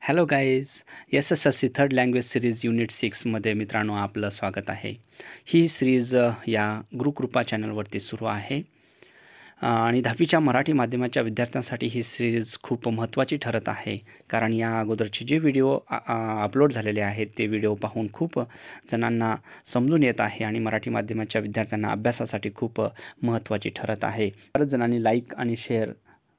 Hello guys, SSLC third language series unit 6मध्ये मित्रांनो आपलं स्वागत आहे. ही सिरीज या गुरुकृपा चॅनलवरती सुरू आहे आणि 10वीच्या मराठी माध्यमाच्या विद्यार्थ्यांसाठी ही सिरीज खूप महत्त्वाची ठरत आहे. कारण या अगोदरचे जे व्हिडिओ अपलोड झालेले आहेत ते व्हिडिओ पाहून खूप जणांना समजून येत आहे आणि मराठी माध्यमाच्या विद्यार्थ्यांना अभ्यासासाठी खूप महत्त्वाची ठरत आहे. बरेच जणांनी लाईक आणि शेअर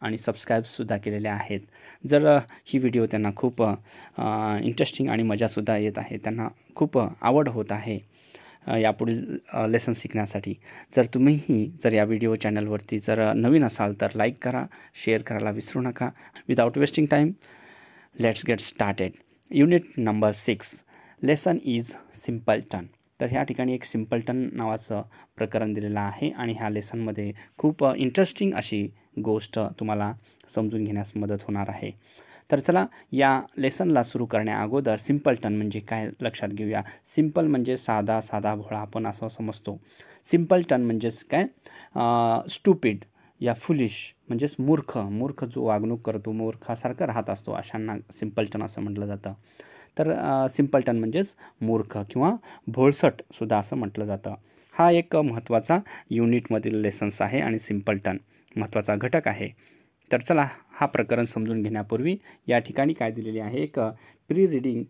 आणि सबस्क्राईबसुद्धा केलेले आहेत. जर ही व्हिडिओ त्यांना खूप इंटरेस्टिंग आणि मजासुद्धा येत आहे, त्यांना खूप आवड होत आहे यापुढील लेसन शिकण्यासाठी, जर या व्हिडिओ चॅनलवरती जर नवीन असाल तर लाईक करा, शेअर करायला विसरू नका. Without wasting time let's get started. Unit number 6 lesson is simpleton. तर ह्या ठिकाणी एक सिम्पल्टन नावाचं प्रकरण दिलेलं आहे आणि ह्या लेसनमध्ये खूप इंटरेस्टिंग अशी गोष्ट तुम्हाला समजून घेण्यास मदत होणार आहे. तर चला या लेसनला सुरू करण्या अगोदर सिम्पल्टन म्हणजे काय लक्षात घेऊया. सिम्पल म्हणजे साधा साधा भोळा आपण असं समजतो. सिम्पल्टन म्हणजेच काय, स्टुपिड या फुलिश म्हणजेच मूर्ख जो वागणूक करतो, मूर्खासारखं राहत असतो, अशांना सिम्पल्टन असं म्हटलं जातं. तर सिम्पल्टन म्हणजेच मूर्ख किंवा भोळसट सुद्धा असं म्हटलं जातं. हा एक महत्त्वाचा युनिटमधील लेसन्स आहे आणि सिम्पल्टन महत्त्वाचा घटक आहे. तर चला हा प्रकरण समजून घेण्यापूर्वी या ठिकाणी काय दिलेली आहे, एक प्री रीडिंग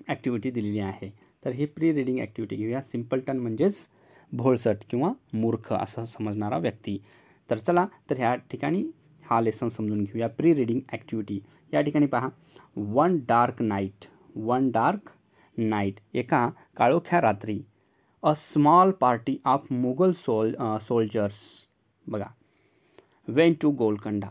ॲक्टिव्हिटी दिलेली आहे. तर ही प्री रीडिंग ॲक्टिव्हिटी घेऊया. सिम्पल्टन म्हणजेच भोळसट किंवा मूर्ख असं समजणारा व्यक्ती. तर चला तर ह्या ठिकाणी हा लेसन समजून घेऊया. प्री रीडिंग ॲक्टिव्हिटी या ठिकाणी पहा. वन डार्क नाईट एका काळोख्या रात्री अ small party of Mughal soldiers बघा वेंट टू गोलकोंडा.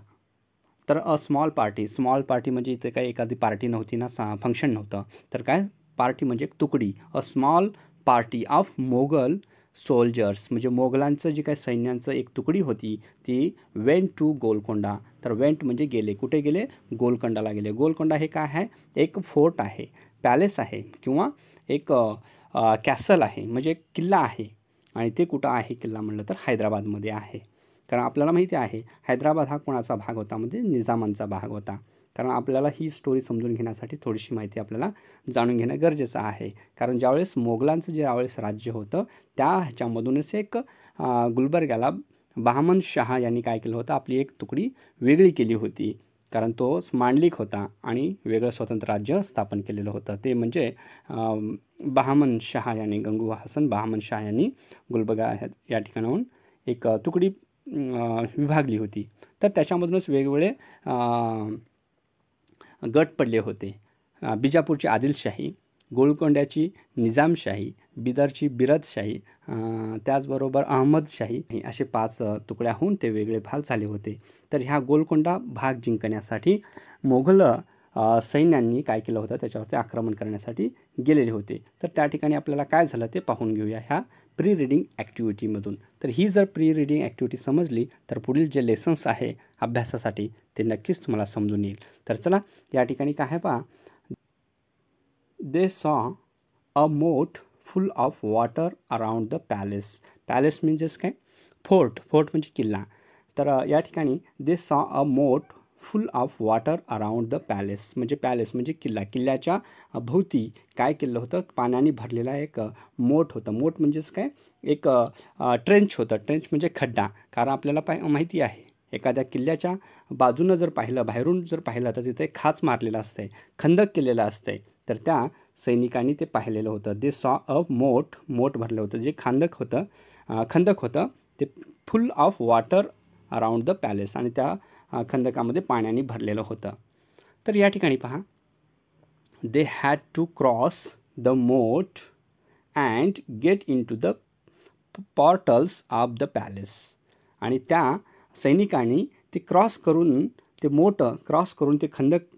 तर अ स्मॉल पार्टी म्हणजे इथे काही एखादी पार्टी नव्हती ना, फंक्शन नव्हतं, तर काय पार्टी म्हणजे एक तुकडी. A small party of Mughal soldiers म्हणजे मोगलांचं जे काही सैन्यांचं एक तुकडी होती ती वेंट टू गोलकोंडा. तर वेंट म्हणजे गेले, कुठे गेले, गोलकोंडाला गेले. गोलकोंडा हे काय आहे, एक फोर्ट आहे, पॅलेस आहे किंवा एक कॅसल आहे, म्हणजे एक किल्ला आहे. आणि ते कुठं आहे किल्ला म्हणलं तर हैदराबादमध्ये आहे. कारण आपल्याला माहिती आहे हैदराबाद हा कोणाचा भाग होता, म्हणजे निजामांचा भाग होता. कारण आपल्याला ही स्टोरी समजून घेण्यासाठी थोडीशी माहिती आपल्याला जाणून घेणं गरजेचं आहे. कारण ज्यावेळेस मोगलांचं ज्यावेळेस राज्य होतं त्या ह्याच्यामधूनच एक गुलबर्ग्याला बहामन शाह यांनी काय केलं होतं, आपली एक तुकडी वेगळी केली होती. कारण तो मांडलिक होता आणि वेगळं स्वतंत्र राज्य स्थापन केलेलं होतं. ते म्हणजे बहामन शाह यांनी, गंगू हसन बहामन शाह यांनी गुलबर्गा या ठिकाणाहून एक तुकडी विभागली होती. तर त्याच्यामधूनच वेगवेगळे गट पडले होते. बिजापूरची आदिलशाही, गोलकोंड्याची निजामशाही, बिदरची बिरदशाही, त्याचबरोबर अहमदशाही, असे 5 तुकड्या होऊन ते वेगळे भाग झाले होते. तर ह्या गोलकोंडा भाग जिंकण्यासाठी मोघल सैन्यांनी काय केलं होतं, त्याच्यावरती आक्रमण करण्यासाठी गेलेले होते. तर त्या ठिकाणी आपल्याला काय झालं ते पाहून घेऊया ह्या प्री रीडिंग ॲक्टिव्हिटीमधून. तर ही जर प्री रीडिंग ॲक्टिव्हिटी समजली तर पुढील जे लेसन्स आहे अभ्यासासाठी ते नक्कीच तुम्हाला समजून येईल. तर चला या ठिकाणी काय आहे पहा. दे सॉ अ मोट फुल of water around the palace. Palace म्हणजेच काय, फोर्ट म्हणजे किल्ला. तर या ठिकाणी दे सॉ अ मोट फुल of water around the palace म्हणजे किल्ला. किल्ल्याच्या भोवती काय केलं होतं, पाण्याने भरलेला एक मोट होतं. मोट म्हणजेच काय, एक ट्रेंच होतं. ट्रेंच म्हणजे खड्डा. कारण आपल्याला माहिती आहे एखाद्या किल्ल्याच्या बाजूनं जर पाहिलं, बाहेरून जर पाहिलं तर तिथे खाच मारलेला असते, खंदक केलेलं असते. तर त्या सैनिकांनी ते पाहिलेलं होतं. दे सॉ अ मोट भरलं होतं, जे खंदक होतं ते फुल of water around the palace, आणि त्या खंदकामध्ये पाण्याने भरलेलं होतं. तर या ठिकाणी पहा. They had to cross the moat and get in to the portals of the palace. आणि त्या सैनिकांनी ते क्रॉस करून, ते मोट क्रॉस करून, ते खंदक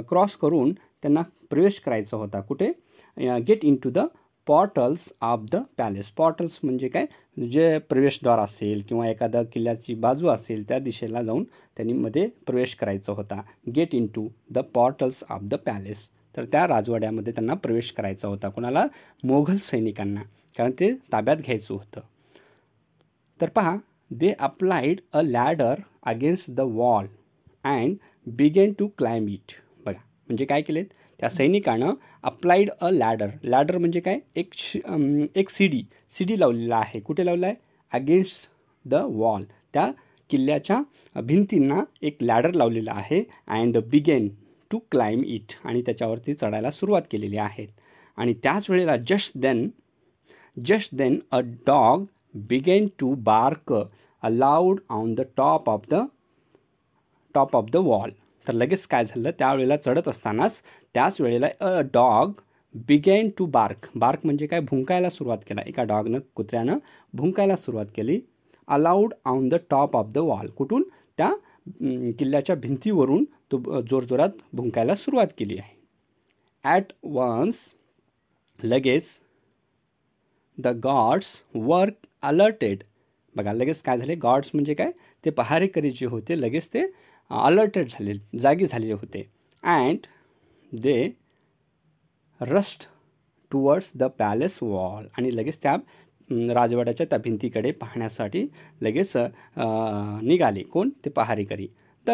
क्रॉस करून त्यांना प्रवेश करायचा होता. कुठे, get in to the portals of the palace. Portals म्हणजे काय, जे प्रवेशद्वार असेल किंवा एखादा किल्ल्याची बाजू असेल त्या दिशेला जाऊन त्यांनी मध्ये प्रवेश करायचा होता. Get in to the portals of the palace. तर त्या राजवाड्यामध्ये त्यांना प्रवेश करायचा होता. कोणाला, मोघल सैनिकांना, कारण ते ताब्यात घ्यायचं होतं. तर पहा. They applied a ladder against the wall and began to climb it. बघा म्हणजे काय केलेत, त्या सैनिकानं अप्लाइड अ लॅडर. लॅडर म्हणजे काय, एक सीडी लावलेला आहे. कुठे लावला आहे, अगेन्स्ट द वॉल. त्या किल्ल्याच्या भिंतींना एक लॅडर लावलेला आहे. And began to climb it, आणि त्याच्यावरती चढायला सुरुवात केलेली आहे. आणि त्याच वेळेला just then a dog begin to bark aloud on the top of the wall. तर लगेच काय झालं, त्यावेळेला चढत असतानाच त्याच वेळेला a dog begin to bark. Bark म्हणजे काय, भुंकायला सुरुवात केला. एका कुत्र्यानं भुंकायला सुरुवात केली. Allowed on the top of the wall, कुठून, त्या किल्ल्याच्या भिंतीवरून तो जोरजोरात भुंकायला सुरुवात केली आहे. ॲट वन्स, लगेच, द गार्ड्स वर अलर्टेड. बघा लगेच काय झाले, गार्ड्स म्हणजे काय, ते पहारेकरी जे होते लगेच ते अलर्टेड झाले, जागी झालेले होते. And they rust towards the palace wall, आणि लगेच त्या राजवाड्याच्या त्या भिंतीकडे पाहण्यासाठी लगेच निघाले. कोण, ते पहारेकरी. The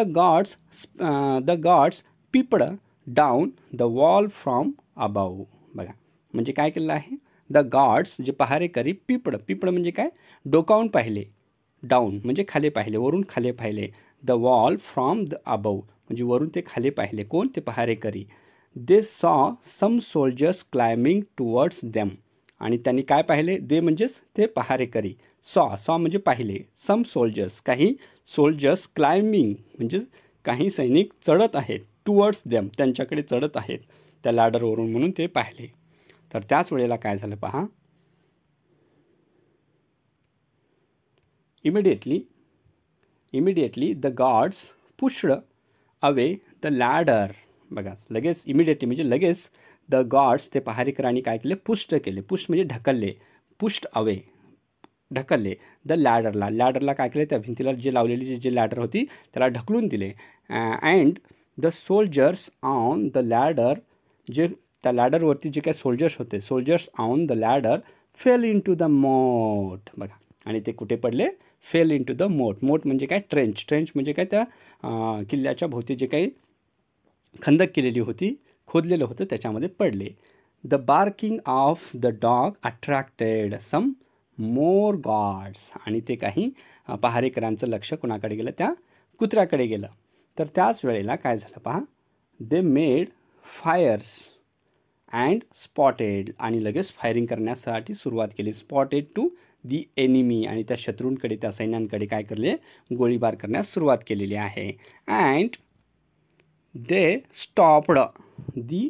guards peeped down the wall from above. बघा म्हणजे काय केलेलं आहे, द गार्ड्स जे पहारेकरी पिपड म्हणजे काय, डोकावून पाहिले. डाऊन म्हणजे खाली पाहिले, वरून खाली पाहिले. The wall from the above म्हणजे वरून ते खाली पाहिले. कोण, ते पहारेकरी. They saw some soldiers climbing towards them, आणि त्यांनी काय पाहिले, दे म्हणजेच ते पहारेकरी. सॉ म्हणजे पाहिले. सम सोल्जर्स, काही सोल्जर्स, क्लाइम्बिंग म्हणजे काही सैनिक चढत आहेत. टुवर्ड्स देम त्यांच्याकडे चढत आहेत त्या लॅडरवरून, म्हणून ते पाहिले. तर त्याच वेळेला काय झालं पहा, immediately the guards pushed away the ladder. बघा लगेच, इमिडिएटली म्हणजे लगेच, द गार्ड्स ते पहारेकरांनी काय केले, पुष्ट म्हणजे ढकलले. पुश्ड अवे ढकलले. द लॅडरला काय केले, त्या भिंतीला जे लावलेली जी लॅडर होती त्याला ढकलून दिले. And the soldiers on the ladder, जे त्या लॅडरवरती जे काही soldiers on the ladder fell in to the moat. बघा, आणि ते कुठे पडले, फेल इन टू द मोट म्हणजे काय, ट्रेंच म्हणजे काय, त्या किल्ल्याच्या भोवती जे काही खंदक केलेली होती, खोदलेलं होतं, त्याच्यामध्ये पडले. The barking of the dog attracted some more guards, आणि ते काही पहारेकरांचं लक्ष कुणाकडे गेलं, त्या कुत्र्याकडे गेलं. तर त्याच वेळेला काय झालं पहा, they made fires and spotted, आणि लगेच फायरिंग करण्यासाठी सुरुवात केली. स्पॉटेड टू दी एनिमी, आणि त्या शत्रूंकडे, त्या सैन्यांकडे काय करले, गोळीबार करण्यास सुरुवात केलेली आहे. And they stopped the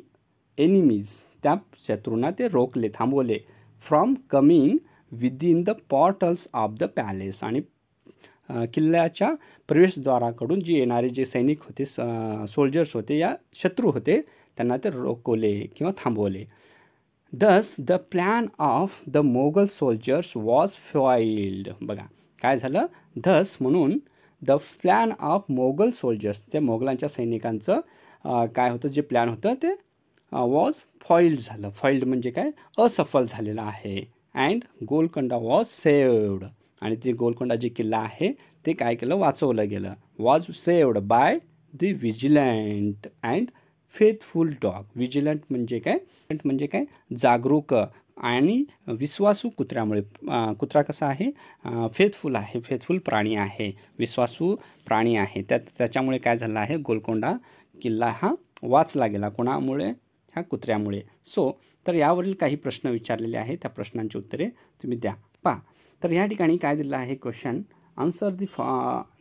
enemies, त्या शत्रूंना ते रोखले, थांबवले. From coming within the portals of the palace, आणि किल्ल्याच्या प्रवेशद्वाराकडून जे येणारे जे सैनिक होते, सोल्जर्स होते, या शत्रू होते, त्यांना ते रोखले किंवा थांबवले. Thus the plan of the Mughal soldiers was foiled. बघा काय झालं, धस म्हणून the plan of Mughal soldiers, त्या मोगलांच्या सैनिकांचं काय होतं, जे प्लॅन होतं ते वॉज फॉइल्ड झालं. फॉइल्ड म्हणजे काय, असफल झालेलं आहे. अँड गोलकोंडा वॉज सेव्ड, आणि ते गोलकोंडा जे किल्ला आहे ते काय केलं, वाचवलं गेलं. Was saved by the vigilant and faithful dog. Vigilant म्हणजे काय, जागरूक आणि विश्वासू कुत्र्यामुळे. कुत्रा कसा आहे, फेथफुल आहे, फेथफुल प्राणी आहे, विश्वासू प्राणी आहे. त्याच्यामुळे काय झालं आहे, गोलकोंडा किल्ला हा वाचला गेला. कोणामुळे, ह्या कुत्र्यामुळे. तर यावरील काही प्रश्न विचारलेले आहेत, त्या प्रश्नांची उत्तरे तुम्ही द्या. पहा, तर या ठिकाणी काय दिलं आहे question, answer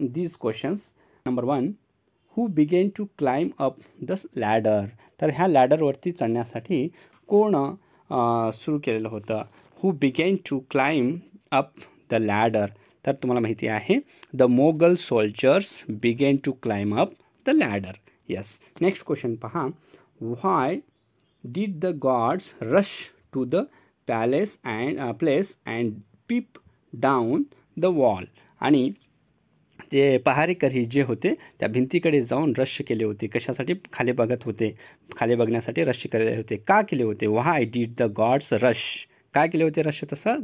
these questions. Number 1, who began to climb up the ladder. तर ह्या लॅडरवरती चढण्यासाठी कोण सुरू केलेलं होतं. Who began to climb up the ladder. तर तुम्हाला माहिती आहे, the Mughal soldiers began to climb up the ladder. Yes. Next question पहा, why did the guards rush to the palace and peep down the wall. आणि ते पहारेकरी जे होते त्या भिंतीकडे जाऊन रश केले होते. कशासाठी, खाली बघत होते, खाली बघण्यासाठी रश केले होते. का केले होते, why did the guards rush, काय केले होते रश तसं.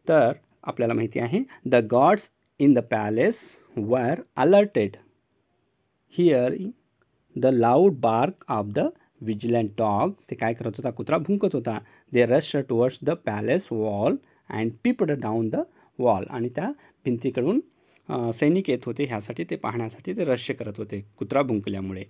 तर आपल्याला माहिती आहे, the guards in the palace were alerted hearing the loud bark of the vigilant dog, ते काय करत होता, कुत्रा भुंकत होता. They rush towards the palace wall and peeped down the wall, आणि त्या भिंतीकडून सैनिक येत होते, ह्यासाठी ते पाहण्यासाठी ते रश्य करत होते कुत्रा भुंकल्यामुळे.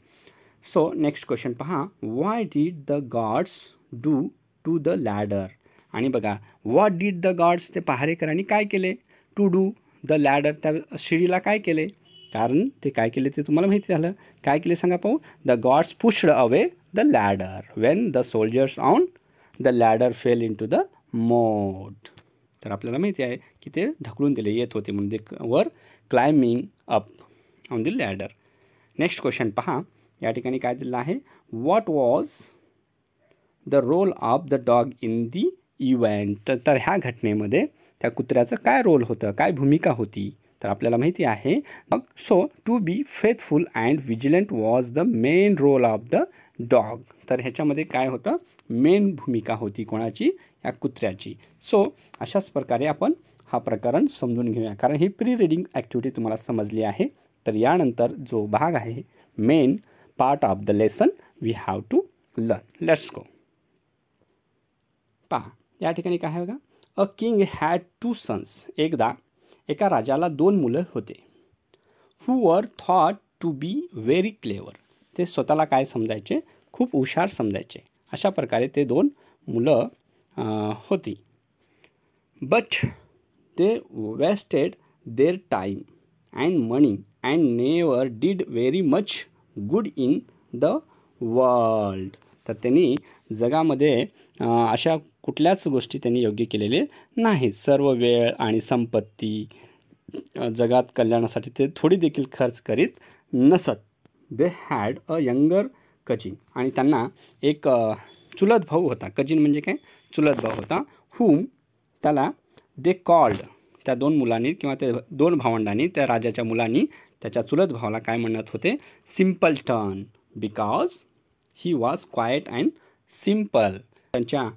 सो नेक्स्ट क्वेश्चन पहा, why did the gods do to the ladder. आणि बघा, व्हॉट डीड द गॉड्स, ते पहारेकरांनी काय केले, टू डू द लॅडर, त्या शिडीला काय केले, कारण ते काय केले ते तुम्हाला माहिती झालं. काय केले सांगा पाहू. The guards pushed away the ladder when the soldiers on the ladder fell in to the moat. तर आपल्याला माहिती आहे की ते ढकलून दिले येत होते म्हणून ते वर climbing up on the ladder. Next question पहा, या ठिकाणी काय दिलं आहे, what was the role of the dog in the event. तर ह्या घटनेमध्ये त्या कुत्र्याचं काय रोल होतं, काय भूमिका होती, तर आपल्याला माहिती आहे. So to be faithful and vigilant was the main role of the dog. तर ह्याच्यामध्ये काय होतं, मेन भूमिका होती कोणाची, या कुत्र्याची. सो अशाच प्रकारे आपण हा प्रकरण समजून घेऊया, कारण ही प्री रिडिंग ॲक्टिव्हिटी तुम्हाला समजली आहे. तर यानंतर जो भाग आहे, main part of the lesson we have to learn. Let's go. पहा, या ठिकाणी काय आहे बघा, अ किंग हॅड 2 सन्स. एकदा एका राजाला 2 मुलं होते. Who were thought to be very clever. ते स्वतःला काय समजायचे, खूप हुशार समजायचे. अशा प्रकारे ते 2 मुलं होती. But they wasted their time and money and never did very much good in the world. तर त्यांनी जगामध्ये अशा कुठल्याच गोष्टी त्यांनी योग्य केलेले नाहीत. सर्व वेळ आणि संपत्ती जगात कल्याणासाठी ते थोडी देखील खर्च करीत नसत. They had a younger cousin. आणि त्यांना एक चुलत भाऊ होता. कजिन म्हणजे काय, चुलत भाऊ होता. हुम, त्याला दे कॉल्ड, त्या 2 मुलांनी किंवा त्या 2 भावंडांनी, त्या राजाच्या मुलांनी त्याच्या चुलत भावाला काय म्हणत होते, simpleton, because he was quiet and simple. त्यांच्या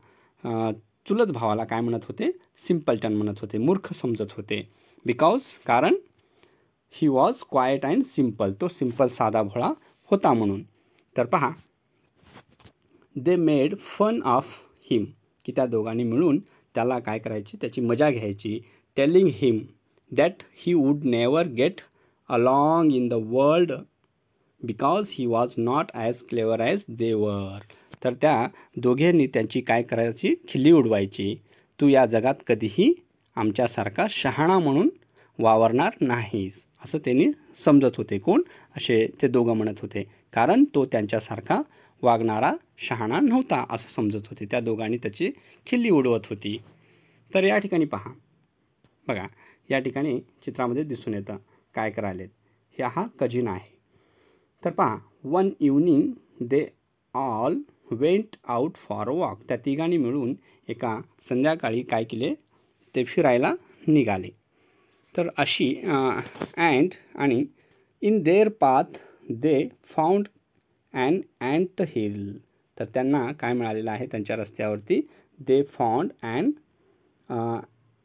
चुलत भावाला काय म्हणत होते, सिम्पलटन म्हणत होते, मूर्ख समजत होते. बिकॉज, कारण ही वॉज क्वाईट अँड सिम्पल, तो सिम्पल साधा भोळा होता म्हणून. तर पहा, दे मेड फन ऑफ हिम, की त्या दोघांनी मिळून त्याला काय करायची, त्याची मजा घ्यायची. Telling him that he would never get along in the world because he was not as clever as they वर. तर त्या दोघांनी त्यांची काय करायची, खिल्ली उडवायची. तू या जगात कधीही आमच्यासारखा शहाणा म्हणून वावरणार नाहीस, असं त्यांनी समजत होते. कोण, असे ते दोघं म्हणत होते, कारण तो त्यांच्यासारखा वागणारा शहाणा नव्हता असं समजत होते. त्या दोघांनी त्याची खिल्ली उडवत होती. तर या ठिकाणी पहा बघा, या ठिकाणी चित्रामध्ये दिसून येतं काय करायलेत. हा कजिन आहे. तर पहा, one evening they all went out for a walk. त्या तिघांनी मिळून एका संध्याकाळी काय केले, ते फिरायला निघाले. तर अशी अँड, आणि in their path they found an ant hill. तर त्यांना काय मिळालेलं आहे, त्यांच्या रस्त्यावरती they found an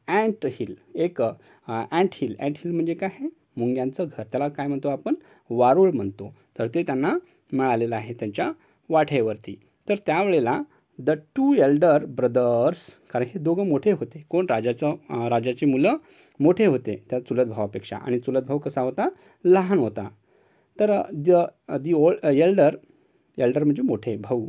ant hill, एक अँट हिल. अँट हिल म्हणजे काय आहे, मुंग्यांचं घर, त्याला काय म्हणतो आपण, वारूळ म्हणतो. तर ते त्यांना मिळालेलं आहे त्यांच्या वाटेवरती. तर त्यावेळेला द 2 एल्डर ब्रदर्स, कारण हे दोघं मोठे होते. कोण, राजाची मुलं मोठे होते त्या चुलत भावापेक्षा, आणि चुलत भाऊ कसा होता, लहान होता. तर दी एल्डर म्हणजे मोठे भाऊ.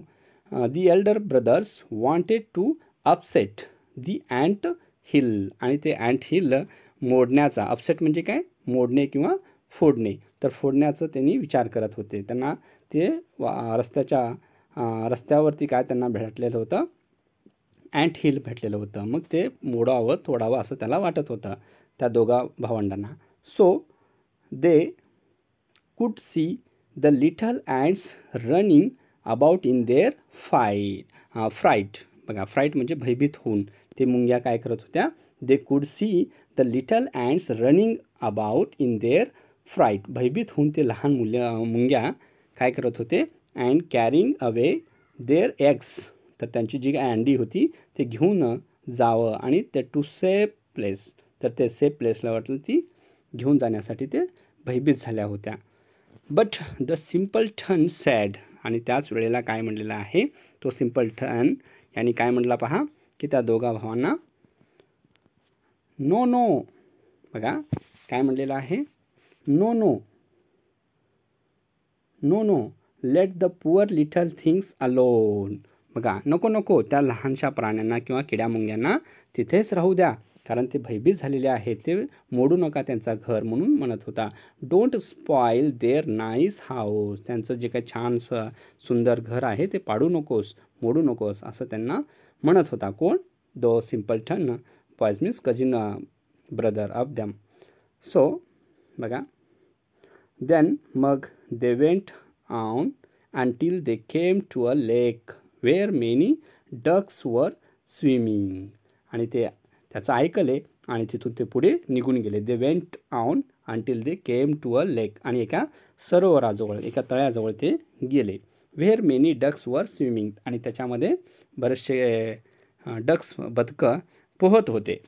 The elder brothers wanted to upset the ant hill. आणि ते अँट हिल मोडण्याचा, अपसेट म्हणजे काय, मोडणे किंवा फोडणे. तर फोडण्याचं त्यांनी विचार करत होते. त्यांना ते रस्त्यावरती काय त्यांना भेटलेलं होतं, अँट हिल भेटलेलं होतं. मग ते मोडावं तोडावं असं त्याला वाटत होतं त्या दोघा भावंडांना. So they could see the little ants running about in their fright. बघा, फ्राईट म्हणजे भयभीत होऊन. ते मुंग्या काय करत होत्या, they could see the little ants running about in their fright. भयभीत होऊन ते लहान मुंग्या काय करत होते, and carrying away their eggs. तर त्यांची जी अंडी होती ते घेऊन जावं, आणि ते टू सेफ प्लेस. तर ते सेफ प्लेसला वाटलं ती घेऊन जाण्यासाठी ते भयभीत झाल्या होत्या. बट द सिम्पलटन सॅड, आणि त्याच वेळेला काय म्हणलेलं आहे तो सिम्पलटन यांनी काय म्हटलं पहा, की त्या दोघा भावांना नो नो, बघा काय म्हणलेलं आहे, no no no no let the poor little things alone. बघा नको नको त्या लहानशा प्राण्यांना किंवा किड्यामुंग्यांना तिथेच राहू द्या, कारण ते भयभीत झालेले आहेत, ते मोडू नका त्यांचा घर म्हणून म्हणत होता. Don't spoil their nice house, त्यांचं जे काही छान सुंदर घर आहे ते पाडू नकोस, मोडू नकोस असं त्यांना म्हणत होता. कोण? दो simpleton boys means cousin brother of them. So बघा देन मग they went on until they came to a lake where many ducks were swimming. आणि ते त्याचं ऐकले आणि तिथून ते पुढे निघून गेले. दे went on until they came to a lake, आणि एका सरोवराजवळ, एका तळ्याजवळ ते गेले. where many ducks were swimming, आणि त्याच्यामध्ये बरेचसे डक्स बदकं पोहत होते.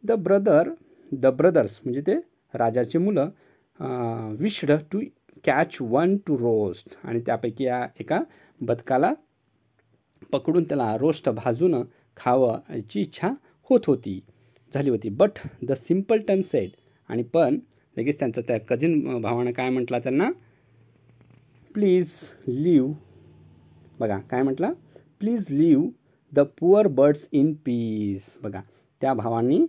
द ब्रदर्स म्हणजे ते राजाची मुलं wished to catch one to roast, आणि त्यापैकी एका बदकाला पकडून त्याला रोस्ट भाजून खावायची इच्छा झाली होती. बट द सिम्पलटन सेड, आणि पण लगेच त्यांचं त्या कजिन भावानं काय म्हटलं त्यांना, प्लीज लिव्ह. बघा काय म्हटलं, please leave the poor birds in peace. बघा त्या भावांनी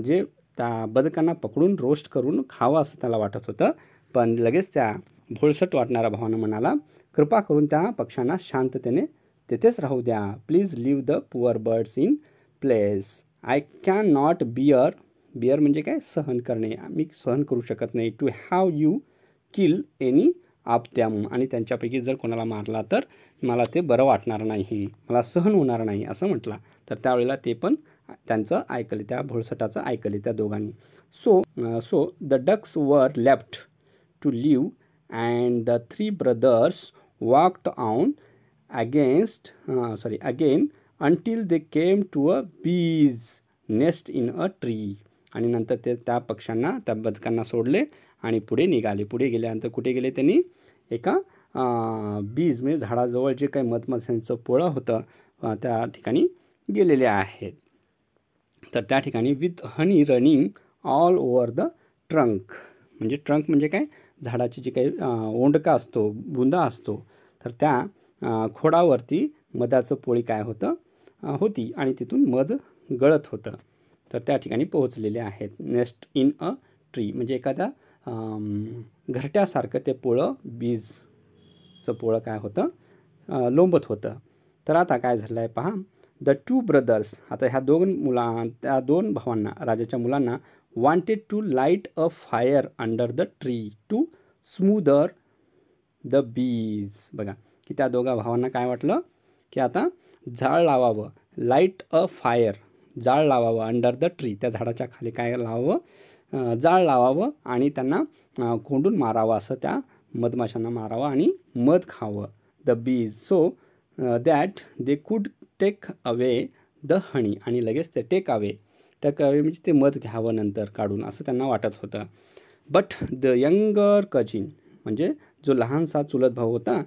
जे त्या बदकांना पकडून रोस्ट करून खावं असं त्याला वाटत होतं, पण लगेच त्या भोळसट वाटणाऱ्या भावानं म्हणाला, कृपा करून त्या पक्ष्यांना शांततेने तेथेच राहू द्या. Please leave the poor birds in place. I can not bear म्हणजे काय, सहन करणे, मी सहन करू शकत नाही. To have you kill any of them, आणि त्यांच्यापैकी जर कोणाला मारला तर मला ते बरं वाटणार नाही, मला सहन होणार नाही असं म्हटलं. तर त्यावेळेला ते पण त्यांचं ऐकले, त्या भोळसटाचं ऐकले त्या दोघांनी. सो द डक्स वर left to live, and the three brothers walked on again until they came to a bee's nest in a tree. आणि नंतर ते त्या पक्ष्यांना, त्या बदकांना सोडले आणि पुढे निघाले. पुढे गेल्यानंतर कुठे गेले त्यांनी, एका बीज म्हणजे झाडाजवळ जे काही मधमाशांचं पोळं होतं त्या ठिकाणी गेलेले आहेत. तर त्या ठिकाणी with honey running all over the trunk, म्हणजे ट्रंक म्हणजे काय, झाडाची जी काही ओंडका असतो, बुंदा असतो, तर त्या खोडावरती मधाचं पोळी काय होती आणि तिथून मध गळत होतं. तर त्या ठिकाणी पोहोचलेले आहेत. नेस्ट इन अ ट्री म्हणजे एखाद्या घरट्यासारखं ते पोळं, बीजचं पोळं काय होतं, लोंबत होतं. तर आता काय झालं आहे पहा, द टू ब्रदर्स, आता त्या दोन भावांना, राजाच्या मुलांना, wanted to light a fire under the tree to smoother the bees. बघा की त्या दोघा भावांना काय वाटलं की आता जाळ लावावं, लाईट अ फायर, जाळ लावावं अंडर द ट्री, त्या झाडाच्या खाली काय लावावं, जाळ लावावं आणि त्यांना कोंडून मारावं, असं त्या मधमाशांना मारावं आणि मध खावं, the bees, so that they could take away the honey, आणि लगेच ते टेक अवे म्हणजे ते मध घ्यावं नंतर काढून, असं त्यांना वाटत होतं. बट द यंगर कजिन म्हणजे जो लहानसा चुलत भाऊ होता,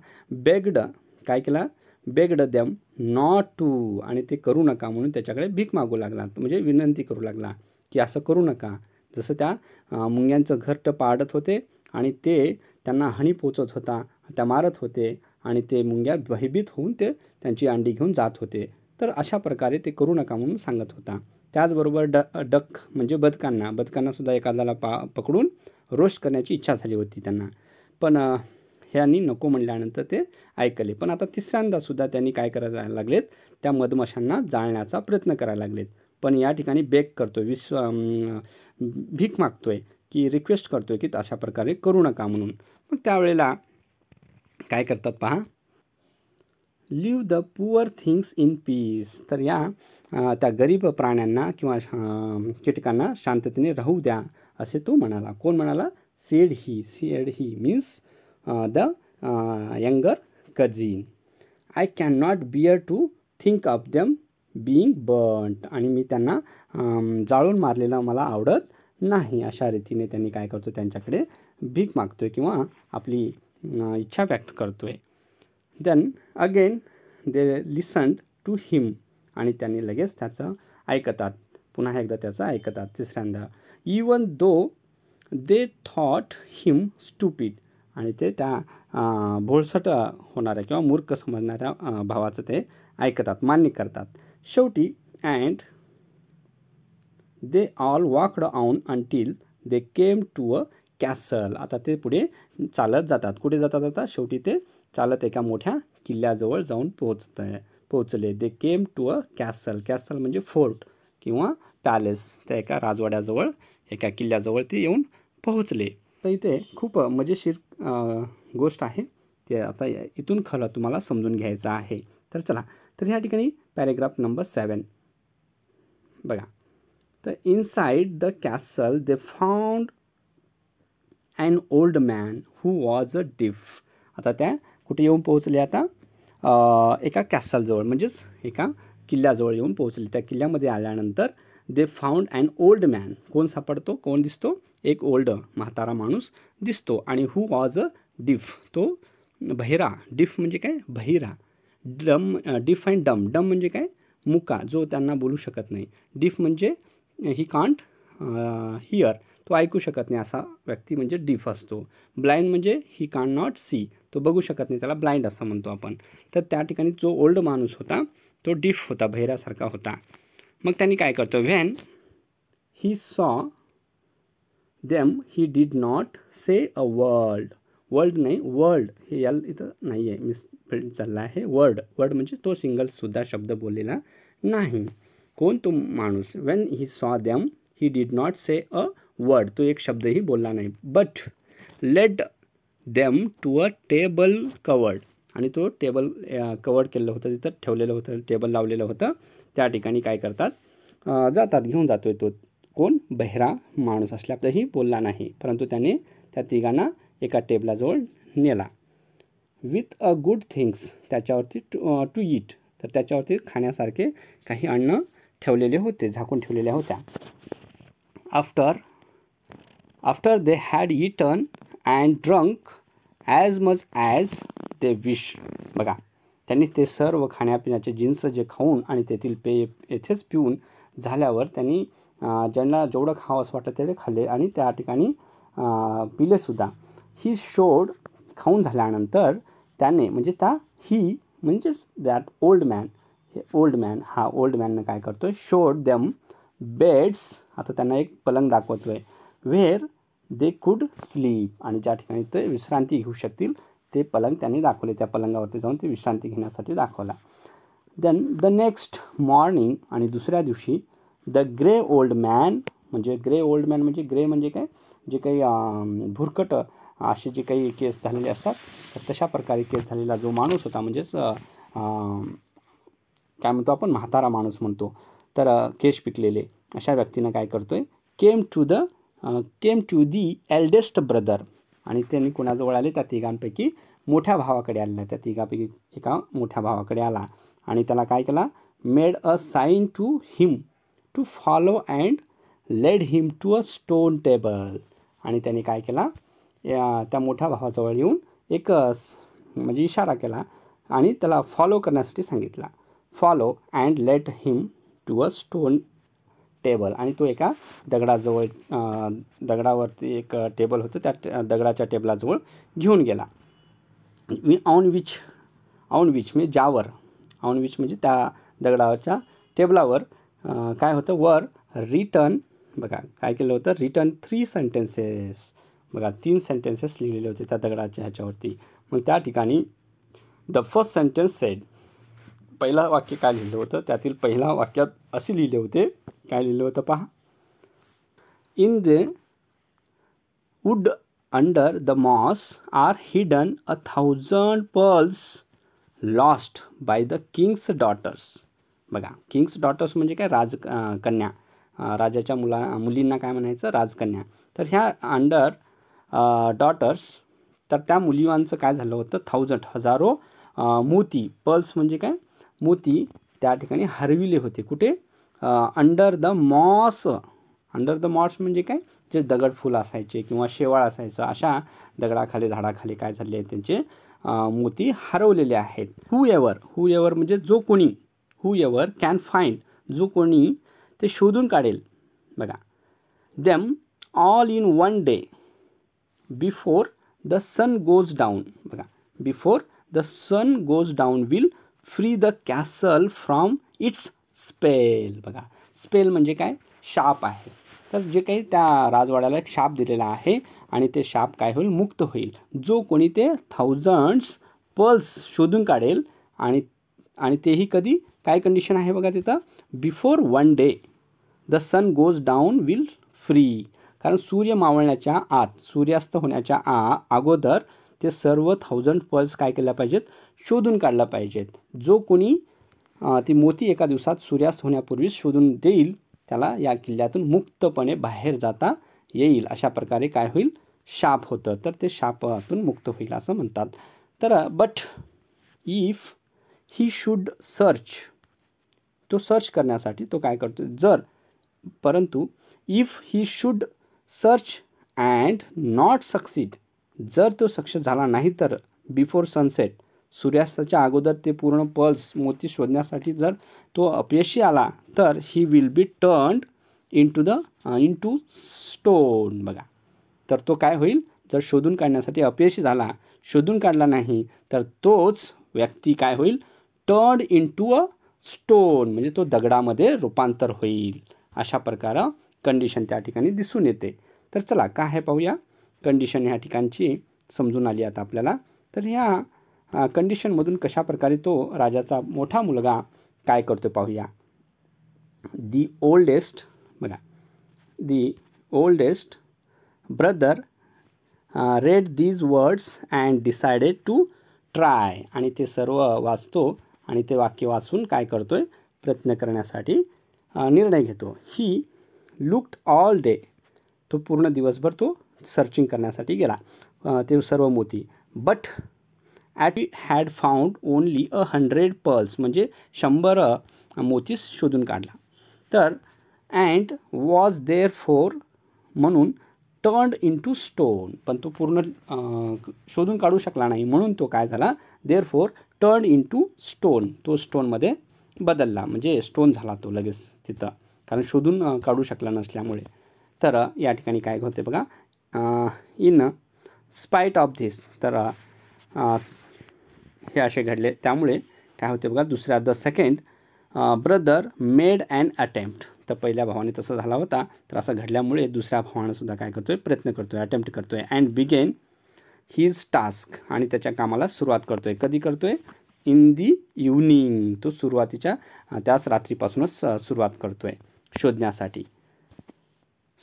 काय केला, बेग्ड दॅम नॉट टू, आणि ते करू नका म्हणून त्याच्याकडे भीक मागू लागला, म्हणजे विनंती करू लागला की असं करू नका. जसं त्या मुंग्यांचं घरटं पाडत होते आणि ते त्यांना हानी पोचत होता, त्या मारत होते आणि ते मुंग्या भयभीत होऊन ते त्यांची अंडी घेऊन जात होते. तर अशा प्रकारे ते करू नका म्हणून सांगत होता. त्याचबरोबर डक म्हणजे बदकांना सुद्धा एखाद्याला पकडून रोस्ट करण्याची इच्छा झाली होती त्यांना, पण ह्यांनी नको म्हणल्यानंतर ते ऐकले. पण आता तिसऱ्यांदा सुद्धा त्यांनी काय करायला लागलेत, त्या मधमाशांना जाळण्याचा प्रयत्न करायला लागलेत. पण या ठिकाणी बेक करतोय, भीक मागतोय की रिक्वेस्ट करतोय की अशा प्रकारे करू नका म्हणून. मग त्यावेळेला काय करतात पहा, leave the poor things in peace. तर त्या गरीब प्राण्यांना किंवा कीटकांना शांततेने राहू द्या असे तो म्हणाला. कोण म्हणाला, said he means the younger cousin. I can not bear to think of them being burned, आणि मी त्यांना जाळून मारलेलं मला आवडत नाही, अशा रीतीने त्यांनी काय करतो त्यांच्याकडे भीक मागतोय किंवा आपली इच्छा व्यक्त करतोय. Then again they listened to him, आणि त्यांनी लगेच त्याचं ऐकतात, पुन्हा एकदा त्याचं ऐकतात तिसऱ्यांदा. Even though they thought him stupid, आणि ते त्या भोळसट होणाऱ्या किंवा मूर्ख समजणाऱ्या भावाचं ते ऐकतात, मान्य करतात. शेवटी and they all walked on until they came to a castle. आता ते पुढे चालत जातात. कुठे जातात आता? शेवटी ते चालत एका मोठ्या किल्ल्याजवळ जाऊन पोहोचले. They came to a castle. Castle म्हणजे फोर्ट किंवा पॅलेस. त्या एका राजवाड्याजवळ, एका किल्ल्याजवळ ते येऊन पोहोचले. तर इथे खूप मजेशीर गोष्ट आहे, ते आता इथून खरं तुम्हाला समजून घ्यायचं आहे. तर चला, तर ह्या ठिकाणी पॅरेग्राफ नंबर 7 बघा. तर inside the castle they found an old man who was a deaf. आता त्या कुठे येऊन पोहोचले? आता एका कॅसलजवळ, म्हणजेच एका किल्ल्याजवळ येऊन पोहोचले. त्या किल्ल्यामध्ये आल्यानंतर they found an old man. कोण सापडतो? कोण दिसतो? एक ओल्ड, म्हातारा माणूस दिसतो. आणि हू वॉज अ डिफ, तो बहिरा. डिफ म्हणजे काय? बहिरा. डम, डिफ अँड डम. डम म्हणजे काय? मुका, जो त्यांना बोलू शकत नाही. डिफ म्हणजे ही कांट हिअर, तो ऐकू शकत नाही असा व्यक्ती म्हणजे डिफ असतो. ब्लाइंड म्हणजे ही कांट नॉट सी, तो बघू शकत नाही, त्याला ब्लाइंड असं म्हणतो आपण. तर त्या ठिकाणी जो ओल्ड माणूस होता तो डिफ होता, बहिऱ्यासारखा होता. मग त्यांनी काय करतो? When he saw them he did not say a word. World नाही, वर्ल्ड, हे यल इथं नाही आहे, मिसप्रिंट चालला आहे. वर्ड, वर्ड म्हणजे तो सिंगलसुद्धा शब्द बोललेला नाही. कोण? तो माणूस. When he saw them he did not say a word, तो एक शब्दही बोलला नाही. But led them to a table covered, आणि तो टेबल कवर्ड केलेलं होतं, तिथं ठेवलेलं होतं, टेबल लावलेलं होतं. त्या ठिकाणी काय करतात? जातात, घेऊन जातोय तो. कोण? बहिरा माणूस असल्यातही बोलला नाही, परंतु त्याने त्या तिघांना एका टेबलाजवळ नेला. विथ अ गुड थिंग्स, त्याच्यावरती टू ईट, तर त्याच्यावरती खाण्यासारखे काही अन्न ठेवलेले होते, झाकून ठेवलेल्या होत्या. After they had eaten and drunk as much as they wish. बघा, त्यांनी ते सर्व खाण्यापिण्याचे जिन्स जे खाऊन आणि तेथील पेय येथेच पिऊन झाल्यावर त्यांनी ज्यांना जेवढं खावंसं वाटतं तेवढे खाल्ले आणि त्या ठिकाणी पिलेसुद्धा. ही शोड, खाऊन झाल्यानंतर त्याने, म्हणजे ही म्हणजेच दॅट ओल्ड मॅन, हे ओल्ड मॅन, हा ओल्ड मॅननं काय करतोय? Showed them beds. आता त्यांना एक पलंग दाखवतोय. व्हेअर दे कुड स्लीप, आणि ज्या ठिकाणी ते विश्रांती घेऊ शकतील ते पलंग त्यांनी दाखवले. त्या पलंगावरती जाऊन ते विश्रांती घेण्यासाठी दाखवला. देन द नेक्स्ट मॉर्निंग, आणि दुसऱ्या दिवशी द ग्रे ओल्ड मॅन, म्हणजे ग्रे ओल्ड मॅन म्हणजे ग्रे म्हणजे काय? जे काही भुरकट असे जे काही केस झालेले असतात, तर तशा प्रकारे केस झालेला जो माणूस होता, म्हणजेच काय म्हणतो आपण? म्हातारा माणूस म्हणतो. तर केश पिकलेले अशा व्यक्तीनं काय करतोय? Came to the eldest brother, आणि त्यांनी कोणाजवळ आले? त्या तिघांपैकी मोठ्या भावाकडे आलेला. त्या तिघांपैकी एका मोठ्या भावाकडे आला आणि त्याला काय केला? Made a sign to him to follow and led him to a stone table. आणि त्याने काय केला? त्या मोठ्या भावाजवळ येऊन एक म्हणजे इशारा केला आणि त्याला फॉलो करण्यासाठी सांगितला. Follow and led him to a stone table, आणि तो एका दगडाजवळ, दगडावरती एक टेबल होतं, त्या दगडाच्या टेबलाजवळ घेऊन गेला. ऑन विच म्हणजे ज्यावर, ऑन विच म्हणजे त्या दगडावरच्या टेबलावर काय होतं? वर रिटर्न, बघा काय केलं होतं? Return 3 sentences. बघा 3 सेंटेन्सेस लिहिलेले होते त्या दगडाच्या ह्याच्यावरती. मग त्या ठिकाणी द फर्स्ट सेंटेन्स सेड, पहिला वाक्य काय लिहिलं होतं? त्यातील पहिल्या वाक्यात असे लिहिले होते, काय लिहिलं होतं पहा? In the wood under the moss are hidden 1,000 pearls lost by the king's daughters. बघा, किंग्स डॉटर्स म्हणजे काय? राजकन्या, राजाच्या मुलींना काय म्हणायचं? राजकन्या. तर ह्या अंडर डॉटर्स, तर त्या मुलींचं काय झालं होतं? 1,000 हजारो मोती, पर्ल्स म्हणजे काय? मोती त्या ठिकाणी हरविले होते. कुठे? Under the moss. Under the moss म्हणजे काय? जे दगडफूल असायचे किंवा शेवाळ असायचं, अशा दगडाखाली झाडाखाली काय झाले त्यांचे मोती हरवलेले आहेत. हू एवर म्हणजे जो कोणी, हू एवर कॅन फाइंड, जो कोणी ते शोधून काढेल बघा, them all in one day before the sun goes down बघा, before the sun goes down will free the castle from its spell बघा. स्पेल म्हणजे काय, शाप आहे. तर जे काही त्या राजवाड्याला एक शाप दिलेला आहे आणि ते शाप काय होईल, मुक्त होईल. जो कोणी ते 1000 पर्ल्स शोधून काढेल आणि तेही कधी, काय कंडिशन आहे बघा तिथं, before one day the sun goes down will free. कारण सूर्य मावळण्याच्या आत, सूर्यास्त होण्याच्या अगोदर ते सर्व 1000 पर्ल्स काय केल्या पाहिजेत, शोधून काढल्या पाहिजेत. जो कोणी ती मोती एका दिवसात सूर्यास्त होण्यापूर्वी शोधून देईल त्याला या किल्ल्यातून मुक्तपणे बाहेर जाता येईल. अशा प्रकारे काय होईल, शाप होतं. तर ते शापातून मुक्त होईल असं म्हणतात. तर but if he should search, तो सर्च करण्यासाठी तो काय करतो, जर, परंतु if he should search and not succeed, जर तो सक्सेस झाला नाही तर बिफोर सनसेट, सूर्यास्ताच्या अगोदर ते पूर्ण पर्ल्स मोती शोधण्यासाठी जर तो अपयशी आला तर he will be turned into stone बघा. तर तो काय होईल, जर शोधून काढण्यासाठी अपयशी झाला, शोधून काढला नाही तर तोच व्यक्ती काय होईल, टर्न्ड इंटू अ स्टोन म्हणजे तो दगडामध्ये रूपांतर होईल. अशा प्रकारे कंडिशन त्या ठिकाणी दिसून येते. तर चला काय आहे पाहूया. कंडिशन ह्या ठिकाणची समजून आली आता आपल्याला. तर ह्या कंडिशनमधून कशा प्रकारे तो राजाचा मोठा मुलगा काय करतो पाहूया. दी ओल्डेस्ट बघा, the oldest brother read these words and decided to try, आणि ते सर्व वाचतो आणि ते वाक्य वाचून काय करतोय, प्रयत्न करण्यासाठी निर्णय घेतो. ही लुक्ड ऑल डे, तो पूर्ण दिवसभर तो सर्चिंग करण्यासाठी गेला ते सर्व मोती. But at had found only 100 pearls म्हणजे 100 मोतीस शोधून काढला. तर अँड वॉज देअर फोर म्हणून टर्न्ड इंटू स्टोन, पण तो पूर्ण शोधून काढू शकला नाही म्हणून तो काय झाला, therefore turned into stone, तो स्टोनमध्ये बदलला म्हणजे स्टोन झाला तो लगेच तिथं, कारण शोधून काढू शकला नसल्यामुळे. तर या ठिकाणी काय होते बघा, इन स्पाईट ऑफ धिस, तर हे असे घडले त्यामुळे काय होते बघा, दुसऱ्या the second brother made an attempt, तर पहिल्या भावाने तसं झाला होता, तर असं घडल्यामुळे दुसऱ्या भावानं सुद्धा काय करतोय, प्रयत्न करतोय, अटेम्प्ट करतोय. अँड बिगेन हिज टास्क, आणि त्याच्या कामाला सुरुवात करतोय. कधी करतोय, इन दी इव्हनिंग, तो सुरुवातीच्या त्याच रात्रीपासूनच सुरुवात करतोय शोधण्यासाठी.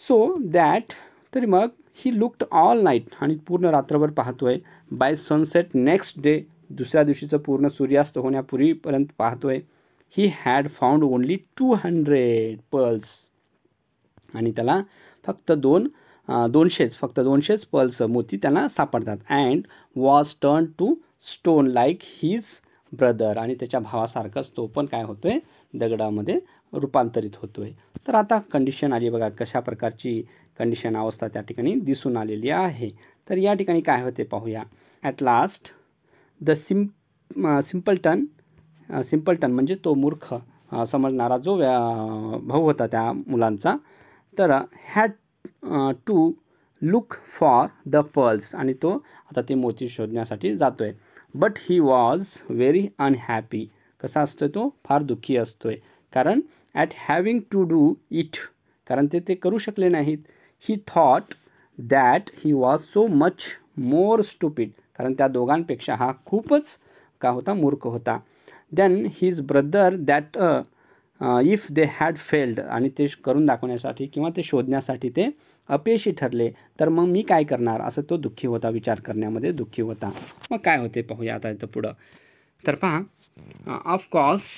सो दॅट, तरी मग ही लुक्ड ऑल नाईट, आणि पूर्ण रात्रभर पाहतोय. बाय सनसेट नेक्स्ट डे, दुसऱ्या दिवशीचं पूर्ण सूर्यास्त होण्यापूर्वीपर्यंत पाहतोय. He had found only 200 pearls, आणि त्याला फक्त 200 पर्ल्स मोती त्यांना सापडतात. And was turn to stone like his brother, आणि त्याच्या भावासारखाच तो पण काय होतोय, दगडामध्ये रूपांतरित होतोय. तर आता कंडिशन आली बघा, कशा प्रकारची कंडिशन अवस्था त्या ठिकाणी दिसून आलेली आहे. तर या ठिकाणी काय होते पाहूया. ॲट लास्ट द सिम्पल्टन म्हणजे तो मूर्ख समजणारा जो भाऊ होता त्या मुलांचा, तर had to look for the pearls, आणि तो आता ते मोती शोधण्यासाठी जातोय. But he was very unhappy, कसा असतोय तो, फार दुःखी असतोय. कारण at having to do it, कारण ते करू शकले नाहीत. He thought that he was so much more stupid, कारण त्या दोघांपेक्षा हा खूपच का होता, मूर्ख होता. Then his brother that if they had failed, आणि ते करून दाखवण्यासाठी किंवा ते शोधण्यासाठी ते अपयशी ठरले तर मग मी काय करणार, असं तो दुःखी होता, विचार करण्यामध्ये दुःखी होता. मग काय होते पाहूया आता इथं पुढं. तर पहा, of course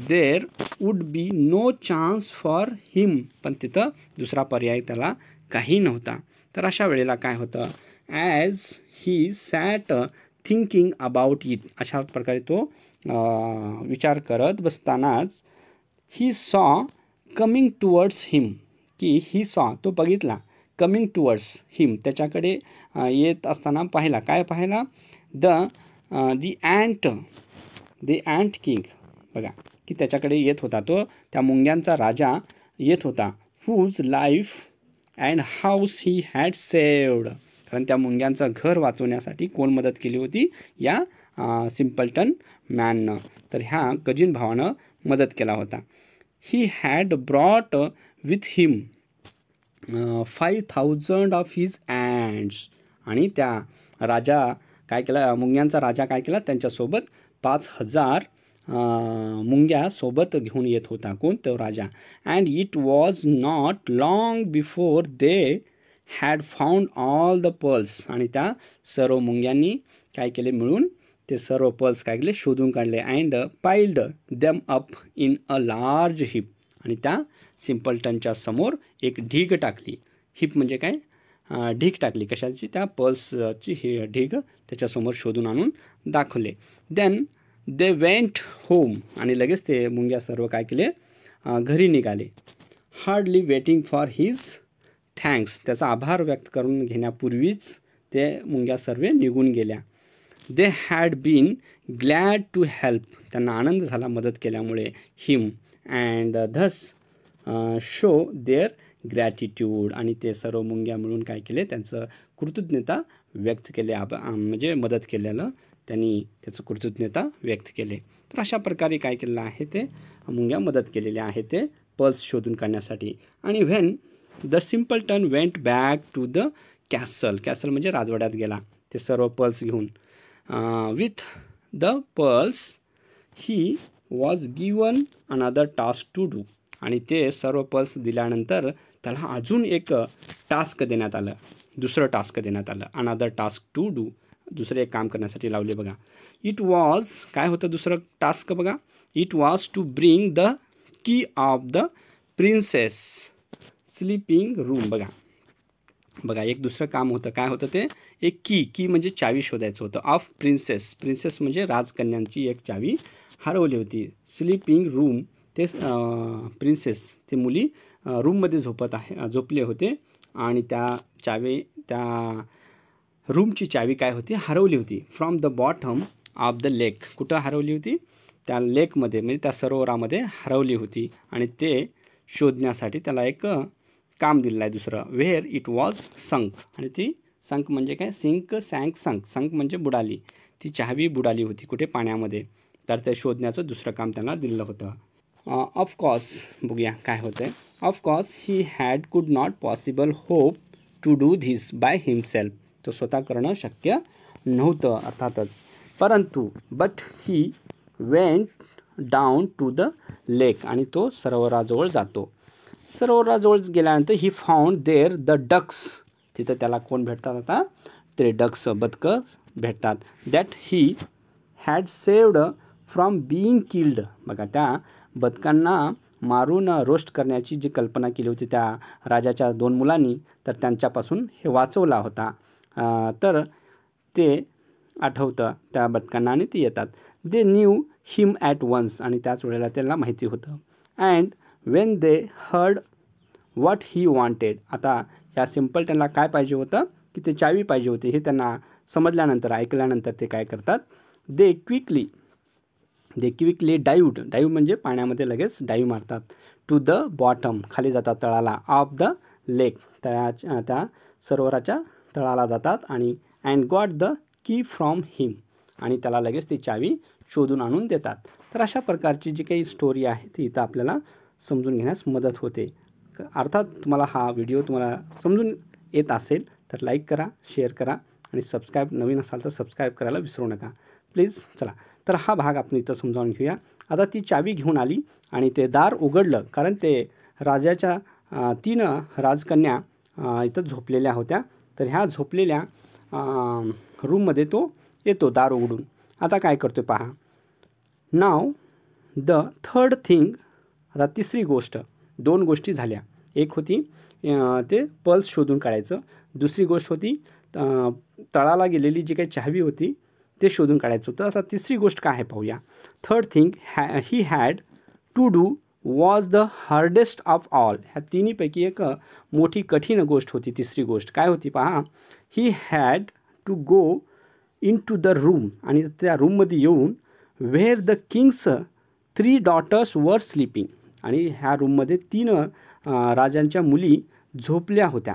there would be no chance for him, पण तिथं दुसरा पर्याय त्याला काही नव्हता. तर अशा वेळेला काय होतं, as he sat thinking about it, अशा प्रकारे तो विचार करत बसतानाच, ही सॉ कमिंग टुवर्ड्स हिम, की ही सॉ तो बघितला कमिंग टुवर्ड्स हिम त्याच्याकडे येत असताना पाहिला काय पाहिला दी अँट किंग बघा की त्याच्याकडे येत होता तो त्या मुंग्यांचा राजा येत होता whose life and house he had saved कारण त्या मुंग्यांचं घर वाचवण्यासाठी कोण मदत केली होती या सिम्पल्टन मॅननं तर ह्या कजिन भावानं मदत केला होता he had brought with him 5,000 of his अँड्स आणि त्या राजा काय केला मुंग्यांचा राजा काय केला त्यांच्यासोबत 5,000 मुंग्या सोबत घेऊन येत होता कोण तो राजा and it was not long before they had found all the pearls आणि त्या सर्व मुंग्यांनी काय केले मिळून ते सर्व पर्ल्स काय केले शोधून काढले and piled them up in a large heap आणि त्या सिम्पल्टनच्या समोर एक ढीग टाकली हिप म्हणजे काय ढीग टाकली कशाची त्या पर्ल्सची ही ढीग त्याच्यासमोर शोधून आणून दाखवले देन दे वेंट होम आणि लगेच ते मुंग्या सर्व काय केले घरी निघाले hardly waiting for his thanks त्याचा आभार व्यक्त करून घेण्यापूर्वीच ते मुंग्या सर्व निघून गेल्या they had been glad to help त्यांना आनंद झाला मदत केल्यामुळे him and thus show their gratitude आणि ते सर्व मुंग्या मिळून काय केले त्यांचं कृतज्ञता व्यक्त केले म्हणजे मदत केलेलं त्यांनी त्याचं कृतज्ञता व्यक्त केले तर अशा प्रकारे काय केलेलं आहे ते मुंग्या मदत केलेले आहे ते पर्ल्स शोधून काढण्यासाठी आणि when the simpleton went back to the castle म्हणजे राजवाड्यात गेला ते सर्व पर्ल्स घेऊन with the pearls he was given another task to do आणि ते सर्व पर्ल्स दिल्यानंतर त्याला अजून एक टास्क देण्यात आलं दुसरं टास्क देण्यात आलं अनदर टास्क टू डू दुसरं एक काम करण्यासाठी लावले बघा इट वॉज काय होतं दुसरं टास्क बघा it was to bring the key of the princess sleeping room बघा एक दुसरं काम होतं काय होतं ते एक की म्हणजे चावी शोधायचं होतं ऑफ प्रिन्सेस म्हणजे राजकन्यांची एक चावी हरवली होती स्लीपिंग रूम ते प्रिन्सेस ते मुली रूममध्ये झोपले होते आणि त्या रूमची चावी काय होती हरवली होती from the bottom of the lake कुठं हरवली होती त्या लेकमध्ये म्हणजे त्या सरोवरामध्ये हरवली होती आणि ते शोधण्यासाठी त्याला एक काम दिलेलं आहे दुसरं व्हेअर इट वॉज संक आणि ती संक म्हणजे काय संक म्हणजे बुडाली ती चावी बुडाली होती कुठे पाण्यामध्ये तर ते शोधण्याचं दुसरं काम त्यांना दिलं होतं ऑफकोर्स बघूया काय होतं आहे of course he had could not possible hope to do this by himself तो स्वतः करणं शक्य नव्हतं अर्थातच परंतु but he went down to the lake आणि तो सरोवराजवळ जातो सरोवराजवळ गेल्यानंतर he found there the ducks तिथं त्याला कोण भेटतात आता ते डक्स बदकं भेटतात that he had saved from being killed बघा त्या बदकांना मारून रोस्ट करण्याची जी कल्पना केली होती त्या राजाच्या 2 मुलांनी तर त्यांच्यापासून हे वाचवला होता तर ते आठवतं त्या बदकांना आणि ते येतात they knew him at once आणि त्याच वेळेला त्यांना माहिती होतं and when they heard what he wanted आता या सिम्पल्टनला काय पाहिजे होतं की ते चावी पाहिजे होती हे त्यांना समजल्यानंतर ऐकल्यानंतर ते काय करतात दे क्विकली डाईव्ह म्हणजे पाण्यामध्ये लगेच डाईव्ह मारतात टू द बॉटम खाली जातात तळाला ऑफ द लेक त्या सरोवराच्या तळाला जातात आणि and got the key from him आणि त्याला लगेच ती चावी शोधून आणून देतात तर अशा प्रकारची जी काही स्टोरी आहे ती इथं आपल्याला समजून घेण्यास मदत होते अर्थात तुम्हाला हा व्हिडिओ तुम्हाला समजून येत असेल तर लाईक करा शेअर करा आणि नवीन असाल तर सबस्क्राईब करायला विसरू नका प्लीज चला तर हा भाग आपण इथं समजावून घेऊया आता ती चावी घेऊन आली आणि ते दार उघडलं कारण ते राजाच्या 3 राजकन्या इथं झोपलेल्या होत्या तर ह्या झोपलेल्या रूममध्ये तो येतो दार उघडून आता काय करतो पहा नाव द थर्ड थिंग आता तिसरी गोष्ट 2 गोष्टी झाल्या एक होती ते पर्ल्स शोधून काढायचं दुसरी गोष्ट होती तळाला गेलेली जी काही चावी होती ते शोधून काढायचं होतं आता तिसरी गोष्ट काय आहे पाहूया third thing he had to do was the hardest of all. ह्या तिन्हीपैकी एक मोठी कठीण गोष्ट होती. तिसरी गोष्ट काय होती पहा. He had to go in to the room, आणि त्या रूममध्ये येऊन where the king's 3 daughters were sleeping, आणि ह्या रूममध्ये 3 राजांच्या मुली झोपल्या होत्या,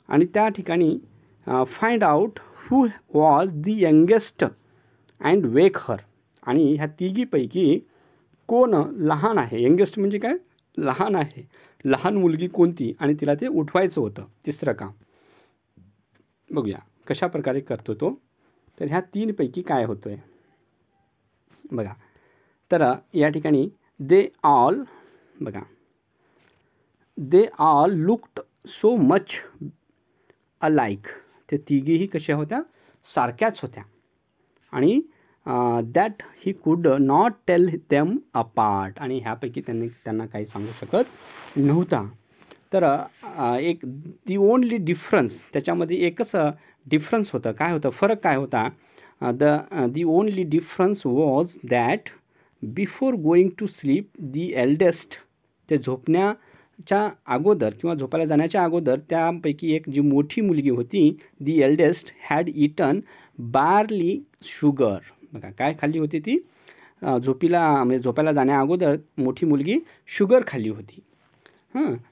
आणि त्या ठिकाणी find out who was the youngest and wake her, आणि ह्या तिघीपैकी कोण लहान आहे. यंगेस्ट म्हणजे काय, लहान आहे, लहान मुलगी कोणती, आणि तिला ते उठवायचं होतं. तिसरं काम बघूया कशा प्रकारे करतो तो. तर ह्या 3 पैकी काय होतं आहे बघा. तर या ठिकाणी दे ऑल बघा, they all looked so much alike. ते तिघीही कशा होत्या, सारख्याच होत्या, आणि that he could not tail them apart, आणि ह्यापैकी त्यांना काही सांगू शकत नव्हता. तर एक दी ओनली डिफरन्स, त्याच्यामध्ये एकच डिफरन्स होतं. काय होतं, फरक काय होता. The only difference was that before going to sleep the eldest, ते झोपण्याच्या अगोदर किंवा झोपायला जाण्याच्या अगोदर त्यापैकी एक जी मोठी मुलगी होती, the eldest had eaten barley sugar. बघा काय खाल्ली होती ती, म्हणजे झोपायला जाण्या अगोदर मोठी मुलगी शुगर खाल्ली होती.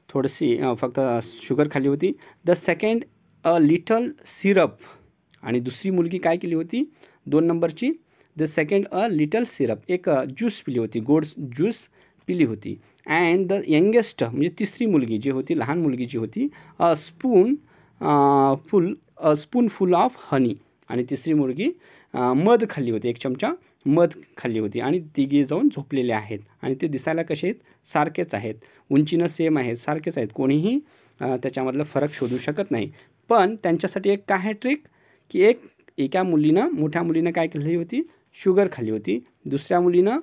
थोडीशी फक्त शुगर खाल्ली होती. The second a little syrup, आणि दुसरी मुलगी काय केली होती 2 नंबरची, the second a little syrup, एक ज्यूस पिली होती, गोड ज्यूस पिली होती. अँड द यंगेस्ट म्हणजे तिसरी मुलगी जी होती, लहान मुलगी जी होती, a spoon full of honey, आणि तिसरी मुलगी मध खाल्ली होती, 1 चमचा मध खाल्ली होती. आणि तिघे जाऊन झोपलेले आहेत, आणि ते दिसायला कसे आहेत, सारखेच आहेत, उंचीनं सेम आहेत, सारखेच आहेत, कोणीही त्याच्यामधलं फरक शोधू शकत नाही. पण त्यांच्यासाठी एक काय आहे ट्रिक, की एका मुलीनं, मोठ्या मुलीनं काय केली होती, शुगर खाल्ली होती, दुसऱ्या मुलीनं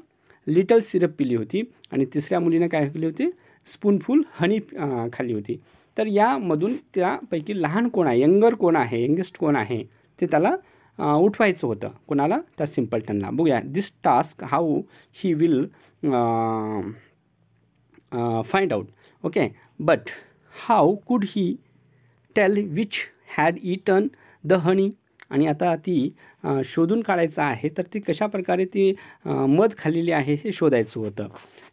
लिटल सिरप पिली होती, आणि तिसऱ्या मुलीनं काय केली होती, स्पूनफुल हनी खाल्ली होती. तर यामधून त्यापैकी लहान कोण आहे, यंगर कोण आहे, यंगेस्ट कोण आहे, ते त्याला उठवायचं होतं. कोणाला, त्या सिम्पल्टनला. बघूया this task how he will find out. Okay, but how could he tell which had eaten the honey, आणि आता ती शोधून काढायचं आहे. तर ती कशा प्रकारे ती मध खाल्लेली आहे हे शोधायचं होतं.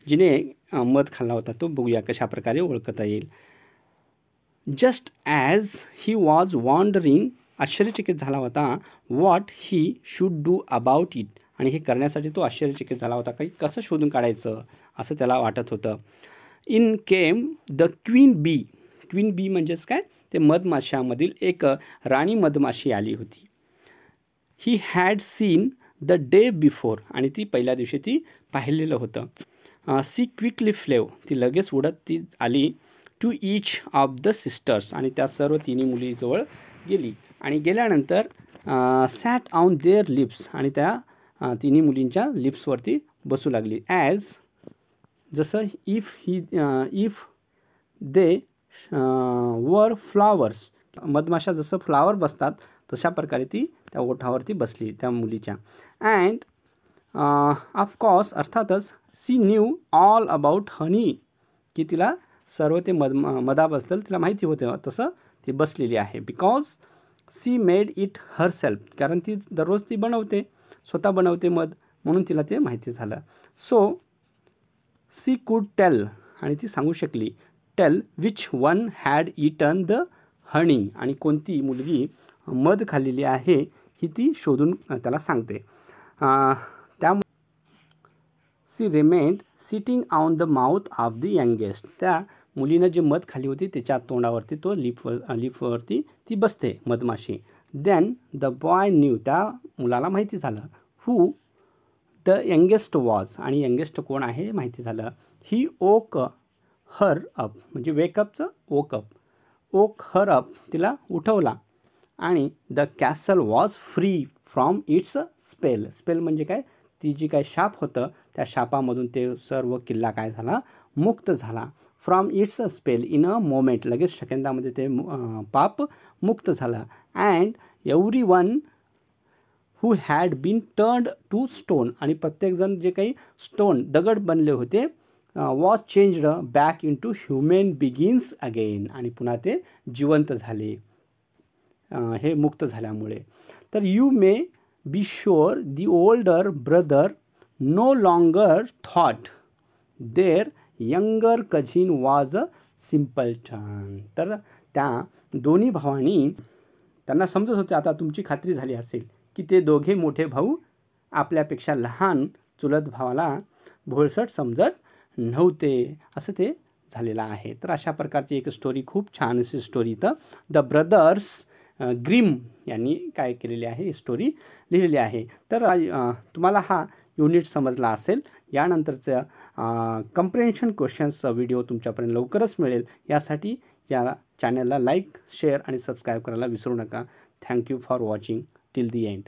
जिने मध खाल्ला होता तो बघूया कशा प्रकारे ओळखता येईल. Just as he was wondering, आश्चर्यचकित झाला होता, what he should do about it, आणि हे करण्यासाठी तो आश्चर्यचकित झाला होता, काही कसं शोधून काढायचं असं त्याला वाटत होतं. In came the queen bee. Queen bee म्हणजेच काय, ते मधमाशामधील एक राणी मधमाशी आली होती. He had seen the day before, आणि ती पहिल्या दिवशी ती पाहिलेलं होतं. सी क्विकली फ्लेव, ती लगेच उडत ती आली to each of the sisters, आणि त्या सर्व तिन्ही मुलीजवळ गेली, आणि गेल्यानंतर सॅट ऑन देअर लिप्स, आणि त्या तिन्ही मुलींच्या लिप्सवरती बसू लागली. ॲज जसं इफ दे वर फ्लॉवर्स, मधमाशा जसं फ्लावर बसतात तशा प्रकारे ती त्या ओठावरती बसली त्या मुलीच्या. अँड ऑफकोर्स, अर्थातच, सी न्यू ऑल अबाउट हनी, की तिला सर्व ते मधाबद्दल तिला माहिती होतं, तसं ती बसलेली आहे. Because C made it herself, कारण ती दररोज ती बनवते, स्वतः बनवते मध, म्हणून तिला ते माहिती झालं. सो सी कुड टेल, आणि ती सांगू शकली, tail which one had eaten the honey, आणि कोणती मुलगी मध खाल्लेली आहे ही ती शोधून त्याला सांगते. त्यामुळे she remained sitting on the mouth of the youngest, त्या मुलीनं जे मध खाल्ली होती त्याच्या तोंडावरती, तो लिपवरती ती बसते मधमाशी. देन द बॉय न्यू, त्या मुलाला माहिती झालं, हू द यंगेस्ट वॉज, आणि यंगेस्ट कोण आहे माहिती झालं. ही ओक हर अप, म्हणजे वेकअपचं ओक हर अप, तिला उठवला, आणि the castle was free from its spell. Spell म्हणजे काय, ती जी काय शाप होतं त्या शापामधून ते सर्व किल्ला काय झाला, मुक्त झाला. From its spell in a moment, लगेच सेकंदामध्ये ते पाप मुक्त झालं. And every one who had been turned to stone, आणि प्रत्येकजण जे काही स्टोन दगड बनले होते was changed back in to human beings again, आणि पुन्हा ते जिवंत झाले हे मुक्त झाल्यामुळे. तर you may be sure the older brother no longer thought their younger cousin was a simpleton. तर त्या दोन्ही भावांनी त्यांना समजत होते, आता तुमची खात्री झाली असेल की ते दोघे मोठे भाऊ आपल्यापेक्षा लहान चुलत भावाला भोळसट समजत नव्हते, असं ते झालेलं आहे. तर अशा प्रकारची एक स्टोरी, खूप छान अशी स्टोरी तर द ब्रदर्स ग्रिम यांनी काय केलेली आहे, स्टोरी लिहिलेली आहे. तर तुम्हाला हा युनिट समजला असेल. यानंतरचं कम्प्रेन्शन क्वेश्चन्सचा व्हिडिओ तुमच्यापर्यंत लवकरच मिळेल. यासाठी या चॅनलला लाईक, शेअर आणि सबस्क्राईब करायला विसरू नका. Thank you for watching till the end.